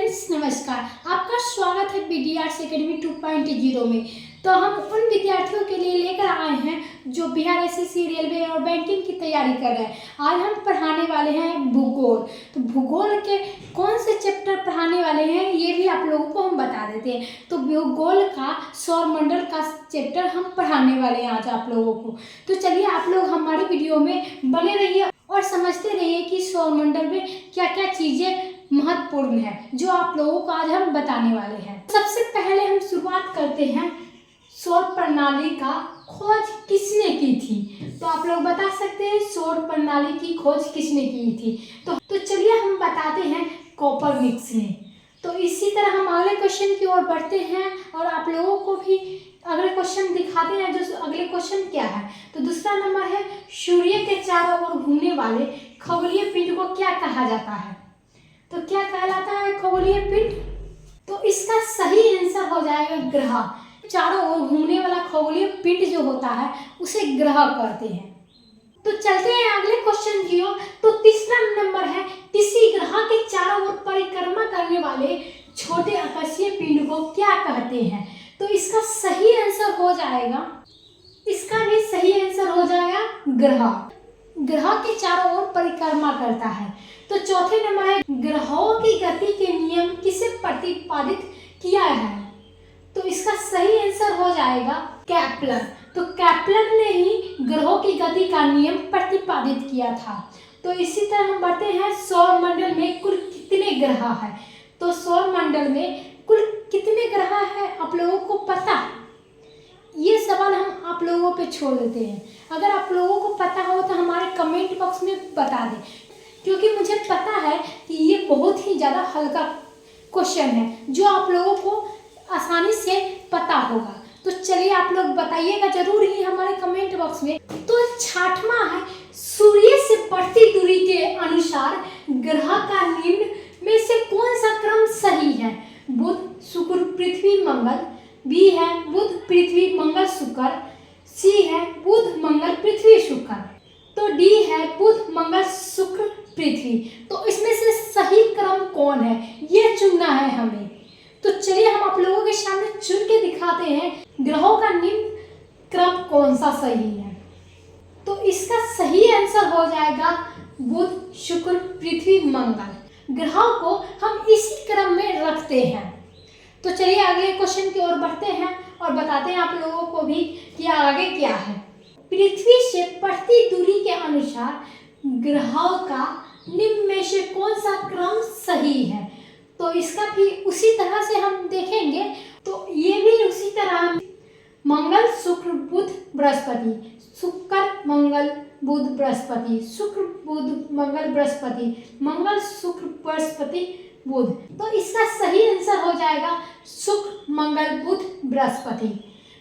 Friends नमस्कार, आपका स्वागत है बीडीआर्स एकेडमी 2.0 में। तो हम उन विद्यार्थियों के लिए लेकर आए हैं जो बिहार एसएससी, रेलवे और बैंकिंग की तैयारी कर रहे हैं। आज हम पढ़ाने वाले हैं भूगोल। तो भूगोल के कौन से चैप्टर पढ़ाने वाले हैं ये भी आप लोगों को हम बता देते हैं। तो भूगोल का सौरमंडल का चैप्टर हम पढ़ाने वाले हैं आज आप लोगों को। तो चलिए आप लोग हमारी वीडियो में बने रहिए और समझते रहिए कि सौरमंडल में क्या क्या चीज़ें महत्वपूर्ण है जो आप लोगों को आज हम बताने वाले हैं। सबसे पहले हम शुरुआत करते हैं, सौर प्रणाली का खोज किसने की थी। तो आप लोग बता सकते हैं सौर प्रणाली की खोज किसने की थी। तो चलिए हम बताते हैं, कोपरनिकस ने। तो इसी तरह हम अगले क्वेश्चन की ओर बढ़ते हैं और आप लोगों को भी अगले क्वेश्चन दिखाते हैं। जो अगले क्वेश्चन क्या है, तो दूसरा नंबर है, सूर्य के चारों ओर घूमने वाले खगोलीय पिंड को क्या कहा जाता है। तो क्या कहलाता है खगोलीय पिंड। तो इसका सही आंसर हो जाएगा ग्रह। चारों ओर घूमने वाला खगोलीय पिंड जो होता है उसे ग्रह कहते हैं। तो चलते हैं अगले क्वेश्चन की ओर। तो तीसरा नंबर है, किसी ग्रह के चारों ओर परिक्रमा करने वाले छोटे आकाशीय पिंड को क्या कहते हैं। तो इसका सही आंसर हो जाएगा, इसका भी सही आंसर हो जाएगा ग्रह। ग्रह के चारों ओर परिक्रमा करता है। तो चौथे नंबर है, ग्रहों की गति के नियम किसे प्रतिपादित किया है। तो इसका सही आंसर हो जाएगा केपलर। तो केपलर ने ही ग्रहों की गति का नियम प्रतिपादित किया था। तो इसी तरह हम बढ़ते हैं, सौरमंडल में कुल कितने ग्रह हैं। तो सौरमंडल में कुल कितने ग्रह हैं आप लोगों को पता है। ये सवाल हम आप लोगों पे छोड़ देते हैं। अगर आप लोगों को पता हो तो हमारे कमेंट बॉक्स में बता दें, क्योंकि मुझे पता है कि ये बहुत ही ज़्यादा हल्का क्वेश्चन है जो आप लोगों को आसानी से पता होगा। तो चलिए आप लोग बताइएगा जरूर ही हमारे कमेंट बॉक्स में। तो छठवां है, सूर्य से बढ़ती दूरी के अनुसार ग्रह का निम्न में से कौन सा क्रम सही है। बुध, शुक्र, पृथ्वी, मंगल। बी है बुध, पृथ्वी, मंगल, शुक्र। सी है बुध, मंगल, पृथ्वी, शुक्र। तो डी है बुध, मंगल, शुक्र, पृथ्वी। तो इसमें से सही क्रम कौन है ये चुनना है हमें। तो चलिए हम आप लोगों के सामने चुन के दिखाते हैं ग्रहों का निम्न क्रम कौन सा सही है। तो इसका सही आंसर हो जाएगा बुध, शुक्र, पृथ्वी, मंगल। ग्रहों को हम इसी क्रम में रखते हैं। तो चलिए अगले क्वेश्चन की ओर बढ़ते हैं और बताते हैं आप लोगों को भी कि आगे क्या है। पृथ्वी से बढ़ती दूरी के अनुसार ग्रहों का निम्न में से कौन सा क्रम सही है। तो इसका भी उसी तरह से हम देखेंगे। तो ये भी उसी तरह, मंगल, शुक्र, बुध, बृहस्पति। शुक्र, मंगल, बुध, बृहस्पति। शुक्र, बुध, मंगल, बृहस्पति। मंगल, शुक्र, बृहस्पति, बुध। तो इसका सही आंसर हो जाएगा शुक्र, मंगल, बुध, बृहस्पति।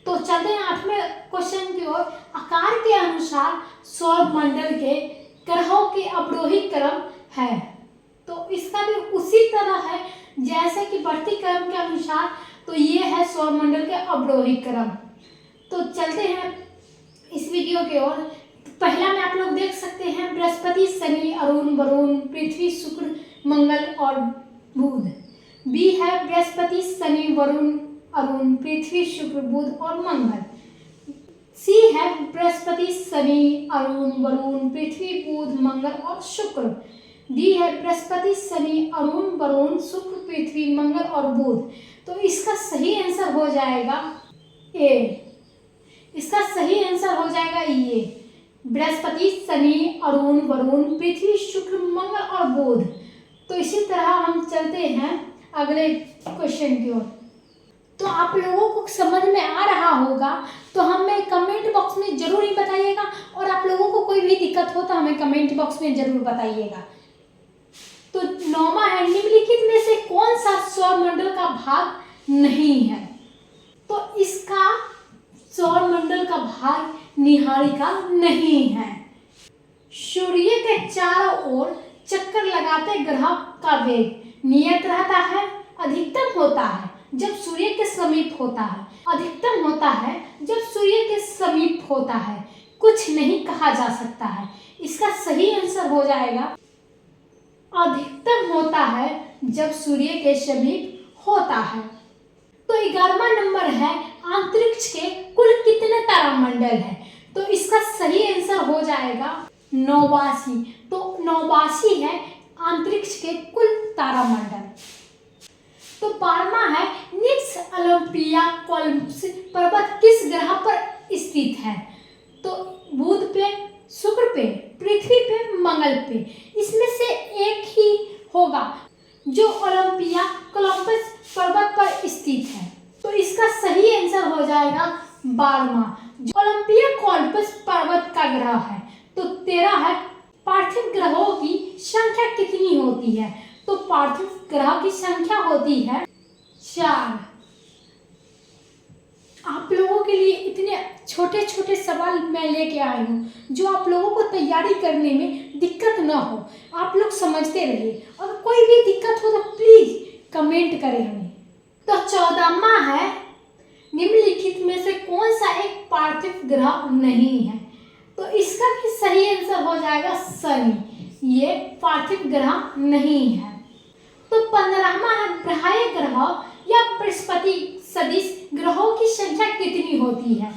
तो चलते हैं आठवें क्वेश्चन की ओर। आकार के अनुसार सौरमंडल के ग्रहों के अवरोही क्रम है। तो इसका भी उसी तरह है जैसे कि बढ़ती क्रम के अनुसार। तो ये है सौरमंडल के अवरोही क्रम। तो चलते हैं इस वीडियो की ओर। पहला में आप लोग देख सकते हैं, बृहस्पति, शनि, अरुण, वरुण, पृथ्वी, शुक्र, मंगल और बुध। बी है बृहस्पति, शनि, वरुण, अरुण, पृथ्वी, शुक्र, बुध और मंगल। सी है बृहस्पति, शनि, अरुण, वरुण, पृथ्वी, बुध, मंगल और शुक्र। डी है बृहस्पति, शनि, अरुण, वरुण, शुक्र, पृथ्वी, मंगल और बुध। तो इसका सही आंसर हो जाएगा ए। इसका सही आंसर हो जाएगा ये, बृहस्पति, शनि, अरुण, वरुण, पृथ्वी, शुक्र, मंगल और बुध। तो इसी तरह हम चलते हैं अगले क्वेश्चन की ओर। तो आप लोगों को समझ में आ रहा होगा तो हमें कमेंट बॉक्स में जरूर ही बताइएगा, और आप लोगों को कोई भी दिक्कत हो तो हमें कमेंट बॉक्स में जरूर बताइएगा। तो नौवां है, निम्नलिखित में से कौन सा सौरमंडल का भाग नहीं है। तो इसका सौरमंडल का भाग निहारिका नहीं है। सूर्य के चारों ओर चक्कर लगाते ग्रह का वेग नियत रहता है। अधिकतम होता है जब सूर्य के समीप होता है। अधिकतम होता है जब सूर्य के समीप होता है। कुछ नहीं कहा जा सकता है। इसका सही आंसर हो जाएगा, अधिकतम होता है जब सूर्य के समीप होता है। तो 11वां नंबर है अंतरिक्ष के कुल कितने तारामंडल है। तो इसका सही आंसर हो जाएगा 89। तो 89 है अंतरिक्ष के कुल तारामंडल। तो 12वां है निक्स ओलंपियाकोलस पर्वत किस ग्रह पर स्थित है। तो बुध पे, शुक्र पे, पृथ्वी पे, मंगल पे, इसमें से एक ही होगा जो ओलंपियाकोलस पर्वत पर स्थित है। तो इसका सही आंसर हो जाएगा 12वां, जो ओलंपियाकोलस पर्वत का ग्रह है। तो 13 है पार्थिव ग्रहों की संख्या कितनी होती है। तो पार्थिव ग्रह की संख्या होती है 4। आप लोगों के लिए इतने छोटे छोटे सवाल मैं लेके आई हूँ जो आप लोगों को तैयारी करने में दिक्कत ना हो। आप लोग समझते रहिए और कोई भी दिक्कत हो तो प्लीज कमेंट करें हमें। तो 14वां है निम्नलिखित में से कौन सा एक पार्थिव ग्रह नहीं है। तो इसका भी सही आंसर हो जाएगा शनि, ये पार्थिव ग्रह नहीं है। तो 15वां है ग्रहाय ग्रह या बृहस्पति सदिश ग्रहों की संख्या कितनी होती है।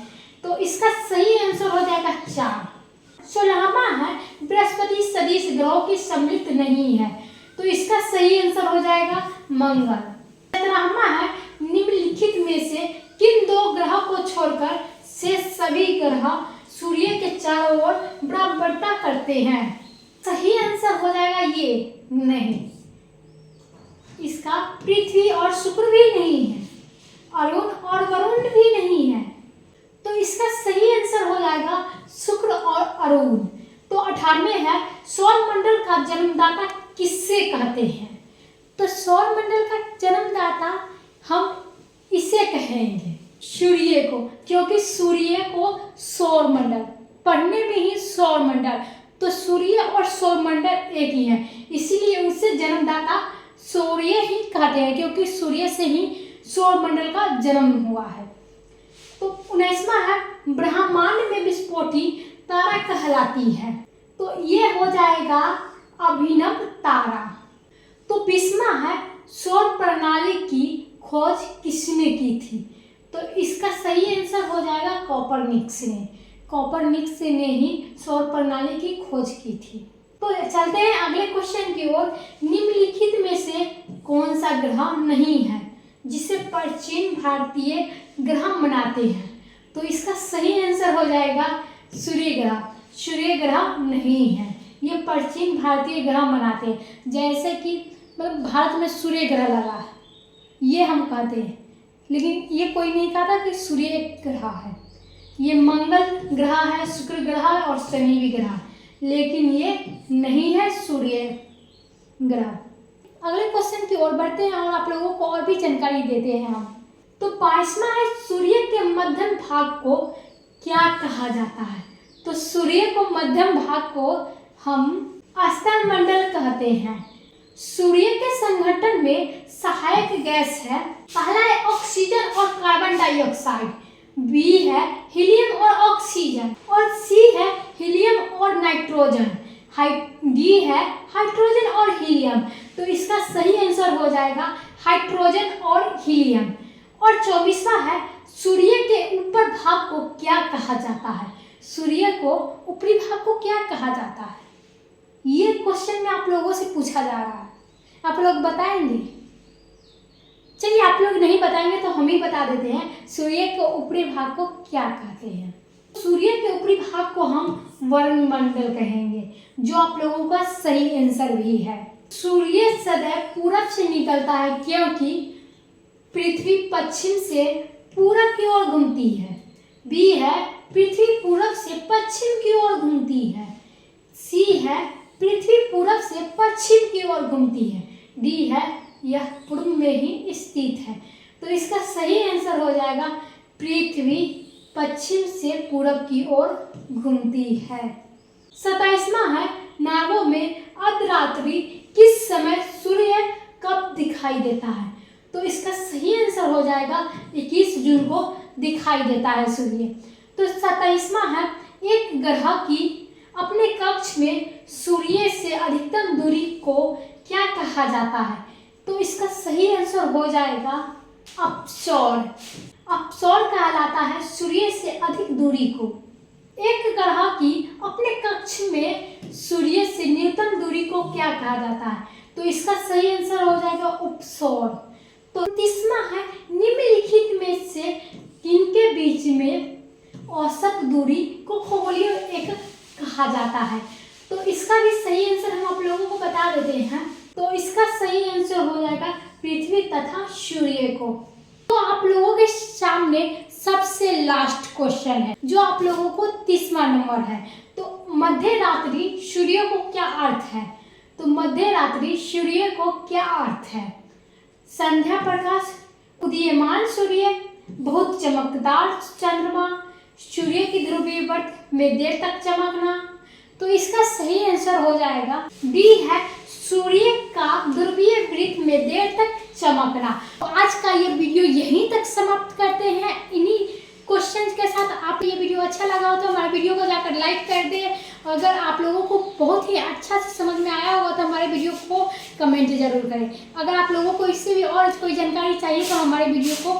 तो इसका सही आंसर हो जाएगा 4। 16वां है बृहस्पति सदिश ग्रहों की सम्मिलित नहीं है। तो इसका सही आंसर हो जाएगा मंगल। 17वां है निम्नलिखित में से किन 2 ग्रहों को छोड़कर शेष सभी ग्रह सूर्य के चारों ओर बराबरता करते हैं। सही आंसर हो जाएगा ये नहीं, इसका पृथ्वी और शुक्र भी नहीं है, अरुण और वरुण भी नहीं है। तो इसका सही आंसर हो जाएगा शुक्र और अरुण। तो 18वें है सौर मंडल का जन्मदाता किससे कहते हैं। तो सौर मंडल का जन्मदाता हम इसे कहेंगे सूर्य को, क्योंकि सूर्य को सौर मंडल पढ़ने में ही सौर मंडल, तो सूर्य और सौर मंडल एक ही है, इसीलिए उसे जन्मदाता सूर्य ही कहते हैं, क्योंकि सूर्य से ही सौर मंडल का जन्म हुआ है। तो 19वां है ब्रह्मांड में विस्फोटी तारा कहलाती है। तो ये हो जाएगा अभिनव तारा। तो 20वां है सौर प्रणाली की खोज किसने की थी। तो इसका सही आंसर हो जाएगा कोपरनिकस ने। कोपरनिकस ने ही सौर प्रणाली की खोज की थी। तो चलते हैं अगले क्वेश्चन की ओर। निम्नलिखित में से कौन सा ग्रह नहीं है जिसे प्राचीन भारतीय ग्रह मनाते हैं। तो इसका सही आंसर हो जाएगा सूर्य ग्रह। सूर्य ग्रह नहीं है, ये प्राचीन भारतीय ग्रह मनाते हैं। जैसे कि मतलब भारत में सूर्य ग्रह लगा है, ये हम कहते हैं, लेकिन ये कोई नहीं कहता कि सूर्य एक ग्रह है। ये मंगल ग्रह है, शुक्र ग्रह है और शनि भी ग्रह, लेकिन ये नहीं है सूर्य ग्रह। अगले क्वेश्चन की ओर बढ़ते हैं और आप लोगों को और भी जानकारी देते हैं हम। तो 22वां है सूर्य के मध्यम भाग को क्या कहा जाता है। तो सूर्य को मध्यम भाग को हम अस्त्रमंडल कहते हैं। सूर्य के संगठन में सहायक गैस है, पहला है ऑक्सीजन और कार्बन डाइऑक्साइड, बी है हीलियम और ऑक्सीजन, और सी है हीलियम और नाइट्रोजन, डी है हाइड्रोजन और हीलियम। तो इसका सही आंसर हो जाएगा हाइड्रोजन और हीलियम। और 24वां है सूर्य के ऊपर भाग को क्या कहा जाता है। सूर्य को ऊपरी भाग को क्या कहा जाता है, ये क्वेश्चन में आप लोगों से पूछा जा रहा है। आप लोग बताएंगे? चलिए, आप लोग नहीं बताएंगे तो हम ही बता देते हैं। सूर्य के ऊपरी भाग को क्या कहते हैं। सूर्य के ऊपरी भाग को हम वरुणमंडल कहेंगे, जो आप लोगों का सही आंसर भी है। सूर्य सदैव पूरब से निकलता है क्योंकि पृथ्वी पश्चिम से पूरब की ओर घूमती है। बी है पृथ्वी पूरब से पश्चिम की ओर घूमती है। सी है पृथ्वी पूरब से पश्चिम की ओर घूमती है। डी है यह पूर्व में ही स्थित है। तो इसका सही आंसर हो जाएगा पृथ्वी पश्चिम से पूरब की ओर घूमती है। 27वां है नागों में अर्धरात्रि किस समय सूर्य कब दिखाई देता है। तो इसका सही आंसर हो जाएगा 21 जून को दिखाई देता है सूर्य। तो 27वां है एक ग्रह की अपने कक्ष में सूर्य से अधिकतम दूरी को क्या कहा जाता है। तो इसका सही आंसर हो जाएगा अपसौर। अपसौर कहलाता है सूर्य से अधिक दूरी को। एक ग्रह की अपने कक्ष में सूर्य से न्यूनतम दूरी को क्या कहा जाता है? तो इसका सही आंसर हो जाएगा उपसौर। तो 30वां है, निम्नलिखित में से किनके बीच में औसत दूरी को खगोलीय एक कहा जाता है? तो इसका भी सही आंसर हम आप लोगों को बता देते हैं। तो इसका सही आंसर हो जाएगा पृथ्वी तथा सूर्य को। तो आप लोगों के सामने सबसे लास्ट क्वेश्चन है जो आप लोगों को 30वां नंबर है। तो मध्य रात्रि सूर्य को क्या अर्थ है? तो मध्य रात्रि सूर्य को क्या अर्थ है? संध्या प्रकाश, उदीयमान सूर्य, बहुत चमकदार चंद्रमा, सूर्य की ध्रुवीय वृत्त में देर तक चमकना। तो इसका सही आंसर हो जाएगा डी है, सूर्य का ध्रुवीय वृत्त में देर तक चमकना। तो आज का ये वीडियो यहीं तक समाप्त करते हैं। इन्हीं क्वेश्चंस के साथ आप ये वीडियो अच्छा लगा हो तो हमारे वीडियो को जाकर लाइक कर दें। अगर आप लोगों को बहुत ही अच्छा से समझ में आया होगा तो हमारे वीडियो को कमेंट जरूर करें। अगर आप लोगों को इससे भी और कोई जानकारी चाहिए तो हमारे वीडियो को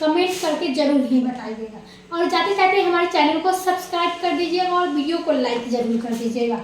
कमेंट करके जरूर ही बताइएगा। और जाते जाते हमारे चैनल को सब्सक्राइब कर दीजिएगा और वीडियो को लाइक जरूर कर दीजिएगा।